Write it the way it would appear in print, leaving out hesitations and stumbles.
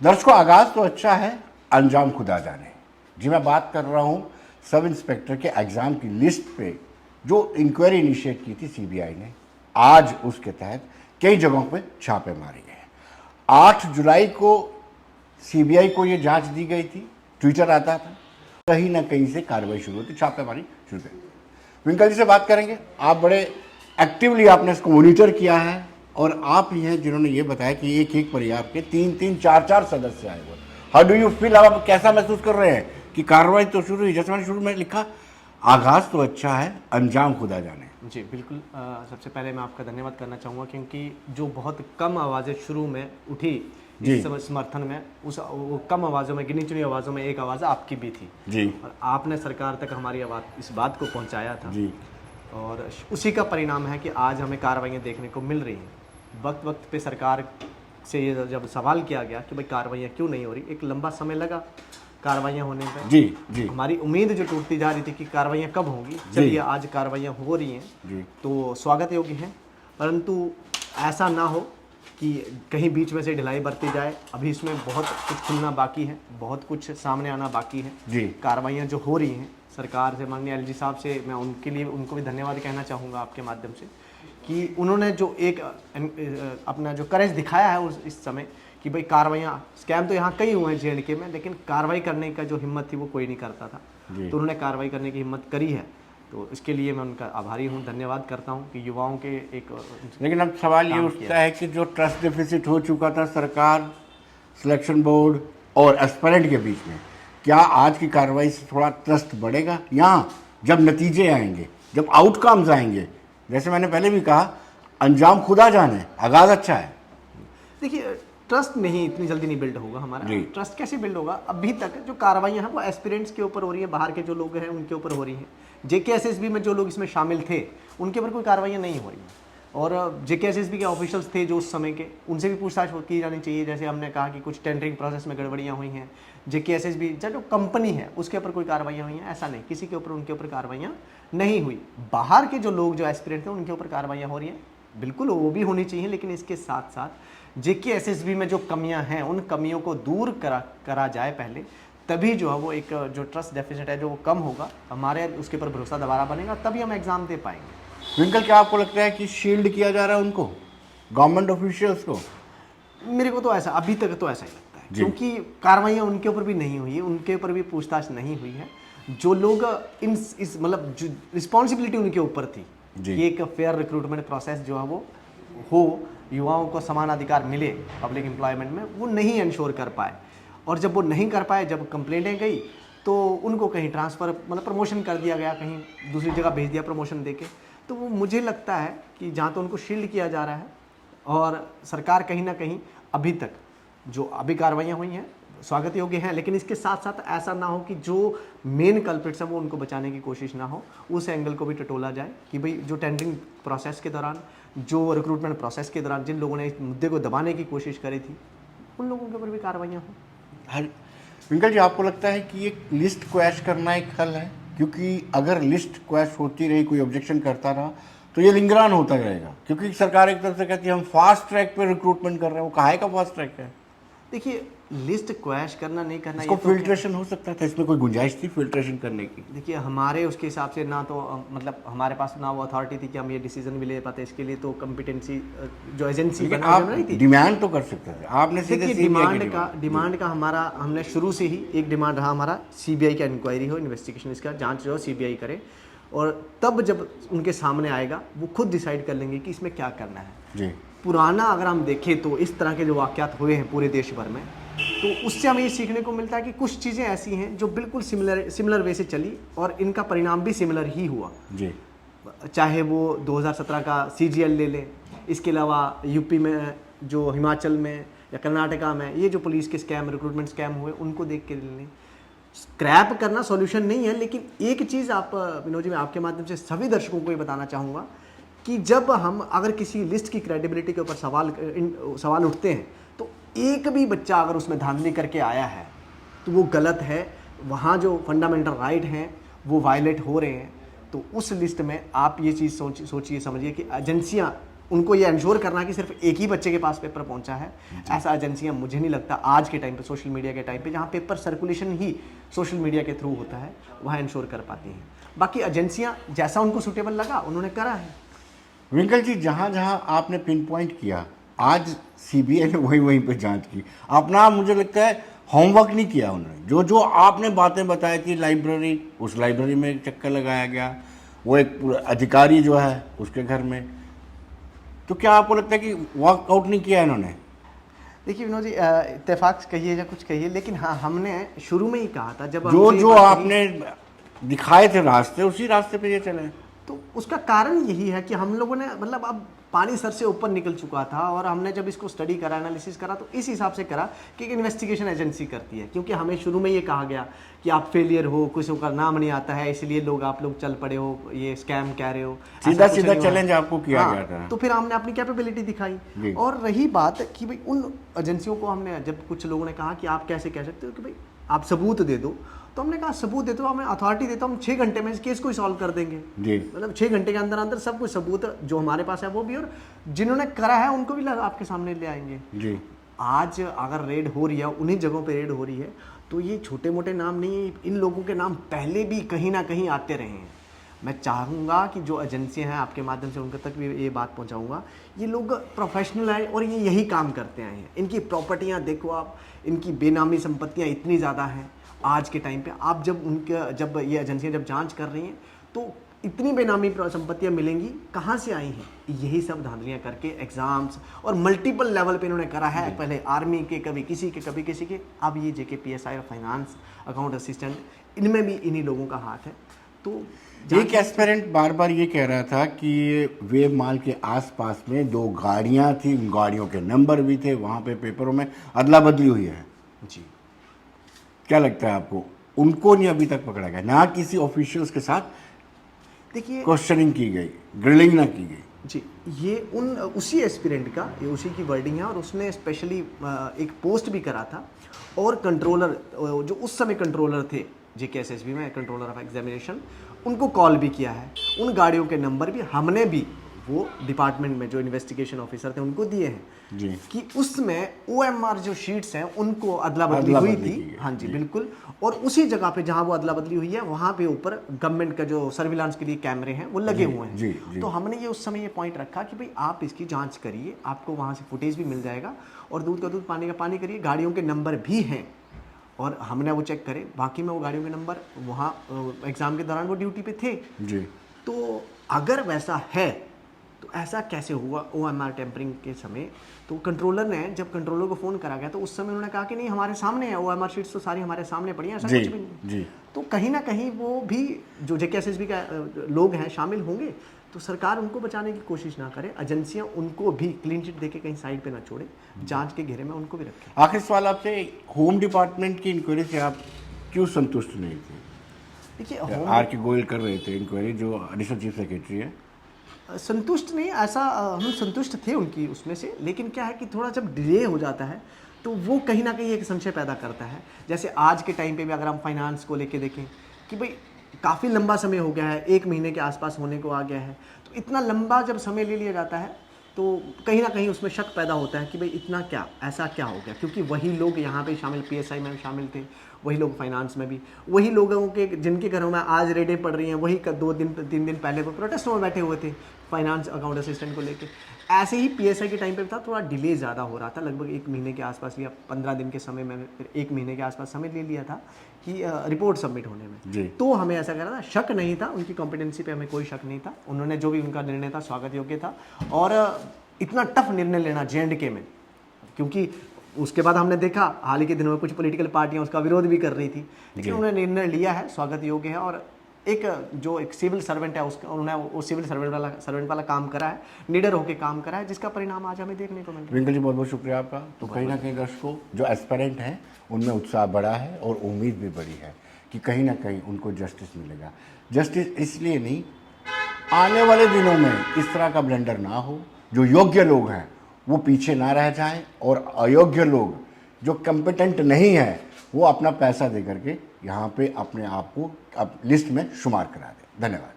दर्शकों, आगाज तो अच्छा है, अंजाम खुदा जाने। जी, मैं बात कर रहा हूं सब इंस्पेक्टर के एग्जाम की लिस्ट पे जो इंक्वायरी इनिशिएट की थी सीबीआई ने। आज उसके तहत कई जगहों पे छापे मारे गए हैं। 8 जुलाई को सीबीआई को ये जांच दी गई थी, ट्विटर आता था, कहीं ना कहीं से कार्रवाई शुरू होती, छापेमारी शुरू कर। विंकल जी से बात करेंगे। आप बड़े एक्टिवली आपने इसको मॉनिटर किया है और आप ही हैं जिन्होंने ये बताया कि एक एक परिवार के 3-3, 4-4 सदस्य आए हुए। How do you feel? आप कैसा महसूस कर रहे हैं कि कार्रवाई तो शुरू हुई, जैसे मैंने शुरू में लिखा, आगाज तो अच्छा है, अंजाम खुदा जाने। जी बिल्कुल। सबसे पहले मैं आपका धन्यवाद करना चाहूँगा क्योंकि जो बहुत कम आवाज़ें शुरू में उठी इस समर्थन में, वो कम आवाज़ों में, गिनी चुनी आवाज़ों में एक आवाज़ आपकी भी थी जी, और आपने सरकार तक हमारी आवाज़ इस बात को पहुंचाया था जी, और उसी का परिणाम है कि आज हमें कार्रवाइयाँ देखने को मिल रही हैं। वक्त वक्त पे सरकार से ये जब सवाल किया गया कि भाई कार्रवाइयाँ क्यों नहीं हो रही, एक लंबा समय लगा कार्रवाइयाँ होने में। जी, जी, हमारी उम्मीद जो टूटती जा रही थी कि कार्रवाइयाँ कब होंगी, चलिए आज कार्रवाइयाँ हो रही हैं जी, तो स्वागत योग्य हैं, परंतु ऐसा ना हो कि कहीं बीच में से ढिलाई बरती जाए। अभी इसमें बहुत कुछ खुलना बाकी है, बहुत कुछ सामने आना बाकी है। जी, कार्रवाइयाँ जो हो रही हैं सरकार से, माननीय एलजी साहब से मैं उनके लिए उनको भी धन्यवाद कहना चाहूँगा आपके माध्यम से कि उन्होंने जो एक अपना जो करेज दिखाया है इस समय कि भाई कार्रवाइयाँ, स्कैम तो यहाँ कई हुए हैं जेएंडके में, लेकिन कार्रवाई करने का जो हिम्मत थी वो कोई नहीं करता था, तो उन्होंने कार्रवाई करने की हिम्मत करी है। तो इसके लिए मैं उनका आभारी हूँ, धन्यवाद करता हूँ कि युवाओं के एक। लेकिन अब सवाल ये उठता है कि जो ट्रस्ट डेफिसिट हो चुका था सरकार, सिलेक्शन बोर्ड और एस्पिरेंट के बीच में, क्या आज की कार्रवाई से थोड़ा ट्रस्ट बढ़ेगा? यहाँ जब नतीजे आएंगे, जब आउटकम्स आएंगे, जैसे मैंने पहले भी कहा, अंजाम खुदा जाने, आगाज अच्छा है। देखिए, ट्रस्ट नहीं इतनी जल्दी नहीं बिल्ड होगा हमारा। ट्रस्ट कैसे बिल्ड होगा? अभी तक जो कार्रवाइयाँ हैं वो एस्पिरेंट्स के ऊपर हो रही है, बाहर के जो लोग हैं उनके ऊपर हो रही हैं। जेकेएसएसबी में जो लोग इसमें शामिल थे उनके ऊपर कोई कार्रवाइयाँ नहीं हो रही हैं और जेकेएसएसबी के ऑफिशियल्स थे जो उस समय के, उनसे भी पूछताछ की जानी चाहिए। जैसे हमने कहा कि कुछ टेंडरिंग प्रोसेस में गड़बड़ियाँ हुई हैं, जेकेएसएसबी जो कंपनी है उसके ऊपर कोई कार्रवाइयाँ हुई हैं, ऐसा नहीं, किसी के ऊपर उनके ऊपर कार्रवाइयाँ नहीं हुई। बाहर के जो लोग जो एस्पिरेंट थे उनके ऊपर कार्रवाइयाँ हो रही हैं, बिल्कुल वो भी होनी चाहिए, लेकिन इसके साथ साथ जेकेएसएसबी में जो कमियां हैं उन कमियों को दूर करा जाए पहले, तभी जो है वो एक जो ट्रस्ट डेफिसिट है जो वो कम होगा, हमारे उसके ऊपर भरोसा दोबारा बनेगा, तभी हम एग्जाम दे पाएंगे। विंकल, क्या आपको लगता है कि शील्ड किया जा रहा है उनको, गवर्नमेंट ऑफिशियल्स को? मेरे को तो ऐसा, अभी तक तो ऐसा ही लगता है, क्योंकि कार्रवाइयाँ उनके ऊपर भी नहीं हुई है, उनके ऊपर भी पूछताछ नहीं हुई है। जो लोग इस मतलब जो रिस्पॉन्सिबिलिटी उनके ऊपर थी कि एक फेयर रिक्रूटमेंट प्रोसेस जो है वो हो, युवाओं को समान अधिकार मिले पब्लिक एम्प्लॉयमेंट में, वो नहीं इंश्योर कर पाए। और जब वो नहीं कर पाए, जब कंप्लेंटें गई तो उनको कहीं ट्रांसफ़र मतलब प्रमोशन कर दिया गया, कहीं दूसरी जगह भेज दिया प्रमोशन देके। तो वो मुझे लगता है कि जहाँ तो उनको शील्ड किया जा रहा है और सरकार कहीं ना कहीं अभी तक जो अभी कार्रवाइयाँ हुई हैं स्वागत योग्य हैं, लेकिन इसके साथ साथ ऐसा ना हो कि जो मेन कल्प्रिट्स हैं वो उनको बचाने की कोशिश ना हो, उस एंगल को भी टटोला जाए कि भाई जो टेंडरिंग प्रोसेस के दौरान, जो रिक्रूटमेंट प्रोसेस के दौरान जिन लोगों ने इस मुद्दे को दबाने की कोशिश करी थी उन लोगों के ऊपर भी कार्रवाइयाँ हों। विंकल जी, आपको लगता है कि ये लिस्ट क्वैश करना एक हल है? क्योंकि अगर लिस्ट क्वैश होती रही, कोई ऑब्जेक्शन करता रहा, तो ये लिंगरान होता रहेगा, क्योंकि सरकार एक तरफ से कहती है हम फास्ट ट्रैक पे रिक्रूटमेंट कर रहे हैं। वो काहे का फास्ट ट्रैक है? देखिए, लिस्ट क्वैश करना नहीं करना, इसको फिल्ट्रेशन हो सकता था, इसमें कोई गुंजाइश थी फिल्ट्रेशन करने की? देखिए, हमारे उसके हिसाब से ना तो मतलब हमारे पास ना वो अथॉरिटी थी कि हम ये डिसीजन भी ले पाते, इसके लिए तो कॉम्पिटेंसी जो एजेंसी बनाई थी, डिमांड तो कर सकते थे आपने सीधे। डिमांड का हमारा, हमने शुरू से ही एक डिमांड रहा हमारा, सीबीआई का इंक्वायरी हो, इन्वेस्टिगेशन, इसका जांच जो सीबीआई करे, और तब जब उनके सामने आएगा वो खुद डिसाइड कर लेंगे कि इसमें क्या करना है जी। पुराना अगर हम देखें तो इस तरह के जो वाक़यात हुए हैं पूरे देश भर में, तो उससे हमें ये सीखने को मिलता है कि कुछ चीज़ें ऐसी हैं जो बिल्कुल सिमिलर वे से चली और इनका परिणाम भी सिमिलर ही हुआ जी। चाहे वो 2017 का सीजीएल ले लें, इसके अलावा यूपी में, जो हिमाचल में या कर्नाटका में ये जो पुलिस के स्कैम, रिक्रूटमेंट स्कैम हुए, उनको देख के ले लें। स्क्रैप करना सॉल्यूशन नहीं है, लेकिन एक चीज़ आप विनोद जी, मैं आपके माध्यम से सभी दर्शकों को ये बताना चाहूँगा कि जब हम अगर किसी लिस्ट की क्रेडिबिलिटी के ऊपर सवाल उठते हैं, तो एक भी बच्चा अगर उसमें धांधली करके आया है तो वो गलत है, वहाँ जो फंडामेंटल राइट हैं वो वायलेट हो रहे हैं। तो उस लिस्ट में आप ये चीज़ सोचिए, समझिए कि एजेंसियाँ उनको ये इंश्योर करना कि सिर्फ एक ही बच्चे के पास पेपर पहुंचा है, ऐसा एजेंसियां मुझे नहीं लगता आज के टाइम पे, सोशल मीडिया के टाइम पे जहां पेपर सर्कुलेशन ही सोशल मीडिया के थ्रू होता है, वहां इंश्योर कर पाती हैं। बाकी एजेंसियां जैसा उनको सुटेबल लगा उन्होंने करा है। विंकल जी, जहां जहां आपने पिन पॉइंट किया, आज सीबीआई ने वहीं पे जांच की। अपना मुझे लगता है होमवर्क नहीं किया उन्होंने। जो जो आपने बातें बताई थी, लाइब्रेरी, उस लाइब्रेरी में एक चक्कर लगाया गया, वो एक अधिकारी जो है उसके घर में, तो क्या आपको लगता है कि वर्कआउट नहीं किया इन्होंने? देखिए विनोद जी, इत्तेफाक कहिए या कुछ कहिए, लेकिन हाँ, हमने शुरू में ही कहा था, जब जो जो आपने दिखाए थे रास्ते, उसी रास्ते पे ये चले। तो उसका कारण यही है कि हम लोगों ने, मतलब अब पानी सर से ऊपर निकल चुका था, और हमने जब इसको स्टडी करा, एनालिसिस करा, तो इस हिसाब से करा कि एक इन्वेस्टिगेशन एजेंसी करती है। क्योंकि हमें शुरू में ये कहा गया कि आप फेलियर हो, किसी का नाम नहीं आता है, इसलिए लोग आप लोग चल पड़े हो, ये स्कैम कह रहे हो, सीधा सीधा चैलेंज आपको किया गया था। तो फिर हमने अपनी कैपेबिलिटी दिखाई। और रही बात कि भाई उन एजेंसियों को हमने, जब कुछ लोगों ने कहा कि आप कैसे कह सकते हो कि भाई आप सबूत दे दो, तो हमने कहा सबूत दे दो, हमें अथॉरिटी देता, हम 6 घंटे में इस केस को ही सॉल्व कर देंगे। मतलब 6 घंटे के अंदर अंदर सब कुछ सबूत जो हमारे पास है वो भी, और जिन्होंने करा है उनको भी आपके सामने ले आएंगे जी। आज अगर रेड हो रही है, उन्हीं जगहों पे रेड हो रही है, तो ये छोटे मोटे नाम नहीं है, इन लोगों के नाम पहले भी कहीं ना कहीं आते रहे हैं। मैं चाहूँगा कि जो एजेंसियाँ हैं, आपके माध्यम से उनके तक भी ये बात पहुँचाऊँगा, ये लोग प्रोफेशनल हैं और ये यही काम करते आए हैं। इनकी प्रॉपर्टियाँ देखो आप, इनकी बेनामी संपत्तियाँ इतनी ज़्यादा हैं आज के टाइम पे। आप जब ये एजेंसियाँ जब जांच कर रही हैं, तो इतनी बेनामी संपत्तियाँ मिलेंगी कहाँ से आई हैं? यही सब धांधलियाँ करके एग्जाम्स और मल्टीपल लेवल पे इन्होंने करा है। पहले आर्मी के, कभी किसी के, कभी किसी के, अब ये जेके पीएसआई और फाइनेंस अकाउंट असिस्टेंट, इनमें भी इन्हीं लोगों का हाथ है। तो एक एस्पिरेंट बार बार ये कह रहा था कि वेब माल के आसपास में 2 गाड़ियाँ थी, उन गाड़ियों के नंबर भी थे, वहाँ पे पेपरों में अदला बदली हुई है जी। क्या लगता है आपको? उनको नहीं अभी तक पकड़ा गया, ना किसी ऑफिशियल्स के साथ देखिए क्वेश्चनिंग की गई, ग्रिलिंग ना की गई जी। ये उसी एस्पिरेंट का, ये उसी की वर्डिंग है, और उसने स्पेशली एक पोस्ट भी करा था, और कंट्रोलर, जो उस समय कंट्रोलर थे जेकेएसएसबी में, कंट्रोलर ऑफ एग्जामिनेशन, उनको कॉल भी किया है। उन गाड़ियों के नंबर भी हमने भी वो डिपार्टमेंट में जो इन्वेस्टिगेशन ऑफिसर थे उनको दिए हैं जी। कि उसमें ओएमआर जो शीट्स हैं उनको अदला बदली हुई थी। हाँ जी, बिल्कुल। और उसी जगह पे जहां वो अदला बदली हुई है, वहां पे ऊपर गवर्नमेंट का जो सर्विलांस के लिए कैमरे हैं वो लगे हुए हैं। जी, जी। तो हमने ये उस समय ये पॉइंट रखा कि भाई आप इसकी जांच करिए, आपको वहां से फुटेज भी मिल जाएगा, और दूध का दूध पानी का पानी करिए। गाड़ियों के नंबर भी हैं और हमने वो चेक करे, बाकी में वो गाड़ियों के नंबर वहाँ एग्जाम के दौरान वो ड्यूटी पे थे जी। तो अगर वैसा है तो ऐसा कैसे हुआ ओएमआर टेम्परिंग के समय? तो कंट्रोलर ने, जब कंट्रोलर को फ़ोन करा गया, तो उस समय उन्होंने कहा कि नहीं, हमारे सामने है ओएमआर शीट्स, तो सारी हमारे सामने पड़ी हैं, ऐसा कुछ भी नहीं। जी। तो कहीं ना कहीं वो भी जो जेकेएसएसबी का लोग हैं शामिल होंगे, तो सरकार उनको बचाने की कोशिश ना करे, एजेंसियां उनको भी क्लीन चिट देके कहीं साइड पे ना छोड़े, जांच के घेरे में उनको भी रखें। आखिर सवाल आपसे, होम डिपार्टमेंट की इंक्वायरी से आप क्यों संतुष्ट नहीं थे? देखिए, आर के गोयल कर रहे थे इंक्वायरी, जो एडिशनल चीफ सेक्रेटरी है। संतुष्ट नहीं, ऐसा हम संतुष्ट थे उनकी उसमें से, लेकिन क्या है कि थोड़ा जब डिले हो जाता है तो वो कहीं ना कहीं एक संशय पैदा करता है। जैसे आज के टाइम पे भी अगर हम फाइनेंस को लेके देखें कि भाई काफ़ी लंबा समय हो गया है, 1 महीने के आसपास होने को आ गया है, तो इतना लंबा जब समय ले लिया जाता है तो कहीं ना कहीं उसमें शक पैदा होता है कि भाई इतना क्या, ऐसा क्या हो गया? क्योंकि वही लोग यहाँ पे शामिल, पीएसआई में शामिल थे, वही लोग फाइनेंस में भी, वही लोगों के जिनके घरों में आज रेडें पड़ रही हैं, वही 2 दिन 3 दिन पहले वो प्रोटेस्ट में बैठे हुए थे फाइनेंस अकाउंट असिस्टेंट को लेके। ऐसे ही पीएसआई के टाइम पे था, थोड़ा डिले ज़्यादा हो रहा था, लगभग 1 महीने के आसपास या 15 दिन के समय में, फिर 1 महीने के आसपास समय ले लिया था कि रिपोर्ट सबमिट होने में। तो हमें ऐसा कह रहा था, शक नहीं था, उनकी कॉम्पिटेंसी पे हमें कोई शक नहीं था, उन्होंने जो भी उनका निर्णय था स्वागत योग्य था। और इतना टफ निर्णय लेना जेएंडके में, क्योंकि उसके बाद हमने देखा हाल ही के दिनों में कुछ पॉलिटिकल पार्टियां उसका विरोध भी कर रही थी, लेकिन उन्होंने निर्णय लिया है, स्वागत योग्य है। और एक सिविल सर्वेंट है, उसका उन्होंने वो सिविल सर्वेंट वाला काम करा है, निडर होकर काम करा है, जिसका परिणाम आज हमें देखने को मिल रहा है। विंकल जी, बहुत बहुत शुक्रिया आपका। तो कहीं ना कहीं दर्शकों, जो एस्पिरेंट हैं उनमें उत्साह बढ़ा है और उम्मीद भी बढ़ी है कि कहीं ना कहीं उनको जस्टिस मिलेगा। जस्टिस इसलिए नहीं, आने वाले दिनों में इस तरह का ब्लेंडर ना हो, जो योग्य लोग हैं वो पीछे ना रह जाएं, और अयोग्य लोग जो कम्पिटेंट नहीं है वो अपना पैसा दे करके यहाँ पे अपने आप को लिस्ट में शुमार करा दें। धन्यवाद।